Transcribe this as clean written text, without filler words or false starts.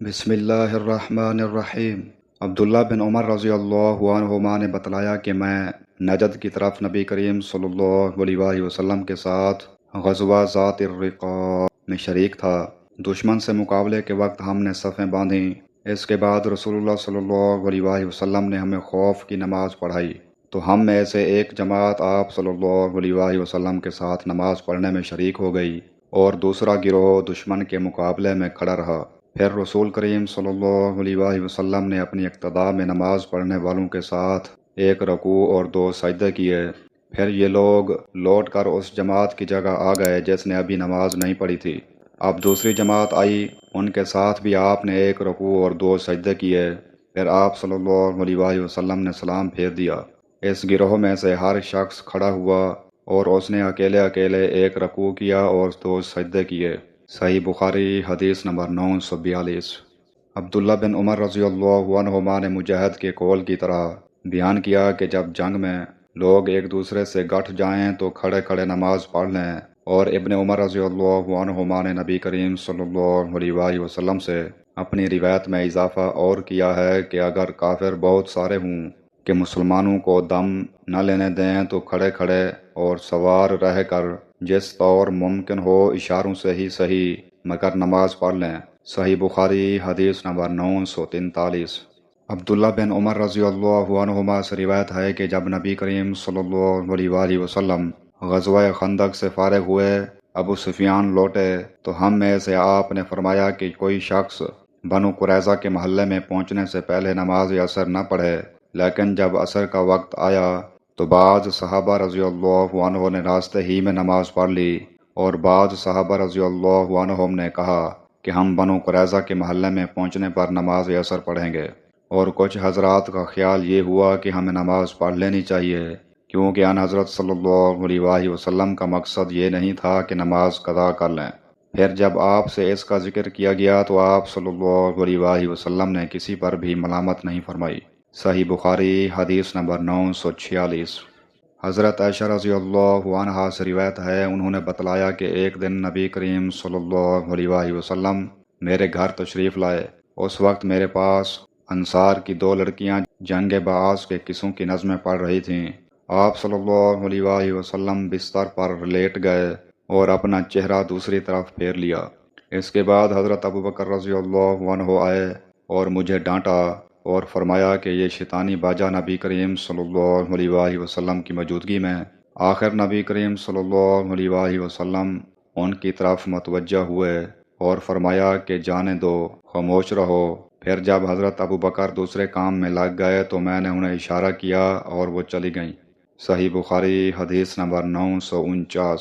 بسم اللہ الرحمن الرحیم۔ عبداللہ بن عمر رضی اللہ عنہما نے بتلایا کہ میں نجد کی طرف نبی کریم صلی اللہ علیہ وآلہ وسلم کے ساتھ غزوہ ذات الرقاع میں شریک تھا۔ دشمن سے مقابلے کے وقت ہم نے صفیں باندھیں۔ اس کے بعد رسول اللہ صلی اللہ علیہ وآلہ وسلم نے ہمیں خوف کی نماز پڑھائی، تو ہم میں سے ایک جماعت آپ صلی اللہ علیہ وآلہ وسلم کے ساتھ نماز پڑھنے میں شریک ہو گئی اور دوسرا گروہ دشمن کے مقابلے میں کھڑا رہا۔ پھر رسول کریم صلی اللہ علیہ وآلہ وسلم نے اپنی اقتداء میں نماز پڑھنے والوں کے ساتھ ایک رکوع اور 2 سجدے کیے۔ پھر یہ لوگ لوٹ کر اس جماعت کی جگہ آ گئے جس نے ابھی نماز نہیں پڑھی تھی۔ اب دوسری جماعت آئی، ان کے ساتھ بھی آپ نے ایک رکوع اور 2 سجدے کیے۔ پھر آپ صلی اللہ علیہ وآلہ وسلم نے سلام پھیر دیا۔ اس گروہ میں سے ہر شخص کھڑا ہوا اور اس نے اکیلے اکیلے ایک رکوع کیا اور 2 سجدے کیے۔ صحیح بخاری حدیث نمبر 942۔ عبداللہ بن عمر رضی اللہ عنہما نے مجاہد کے قول کی طرح بیان کیا کہ جب جنگ میں لوگ ایک دوسرے سے گٹھ جائیں تو کھڑے کھڑے نماز پڑھ لیں، اور ابن عمر رضی اللہ عنہما نے نبی کریم صلی اللہ علیہ وآلہ وسلم سے اپنی روایت میں اضافہ اور کیا ہے کہ اگر کافر بہت سارے ہوں کہ مسلمانوں کو دم نہ لینے دیں تو کھڑے کھڑے اور سوار رہ کر جس طور ممکن ہو اشاروں سے ہی صحیح مگر نماز پڑھ لیں۔ صحیح بخاری حدیث نمبر 943۔ عبداللہ بن عمر رضی اللہ عنہما سے روایت ہے کہ جب نبی کریم صلی اللہ علیہ وآلہ وسلم غزوہ خندق سے فارغ ہوئے، ابو سفیان لوٹے تو ہم میں سے آپ نے فرمایا کہ کوئی شخص بنو قریظہ کے محلے میں پہنچنے سے پہلے نماز عصر نہ پڑھے۔ لیکن جب عصر کا وقت آیا تو بعض صحابہ رضی اللہ عنہ نے راستے ہی میں نماز پڑھ لی، اور بعض صحابہ رضی اللہ عنہم نے کہا کہ ہم بنو قریظہ کے محلے میں پہنچنے پر نماز عصر پڑھیں گے، اور کچھ حضرات کا خیال یہ ہوا کہ ہمیں نماز پڑھ لینی چاہیے، کیونکہ ان حضرت صلی اللہ علیہ وآلہ وسلم کا مقصد یہ نہیں تھا کہ نماز قضا کر لیں۔ پھر جب آپ سے اس کا ذکر کیا گیا تو آپ صلی اللہ علیہ وآلہ وسلم نے کسی پر بھی ملامت نہیں فرمائی۔ صحیح بخاری حدیث نمبر 946۔ حضرت عائشہ رضی اللہ عنہا سے روایت ہے، انہوں نے بتلایا کہ ایک دن نبی کریم صلی اللہ علیہ وآلہ وسلم میرے گھر تشریف لائے۔ اس وقت میرے پاس انصار کی 2 لڑکیاں جنگ بعاص کے قصوں کی نظمیں پڑھ رہی تھیں۔ آپ صلی اللہ علیہ وآلہ وسلم بستر پر لیٹ گئے اور اپنا چہرہ دوسری طرف پھیر لیا۔ اس کے بعد حضرت ابوبکر رضی اللہ عنہ آئے اور مجھے ڈانٹا اور فرمایا کہ یہ شیطانی باجا نبی کریم صلی اللہ علیہ وآلہ وسلم کی موجودگی میں۔ آخر نبی کریم صلی اللہ علیہ وآلہ وسلم ان کی طرف متوجہ ہوئے اور فرمایا کہ جانے دو، خاموش رہو۔ پھر جب حضرت ابوبکر دوسرے کام میں لگ گئے تو میں نے انہیں اشارہ کیا اور وہ چلی گئیں۔ صحیح بخاری حدیث نمبر 949۔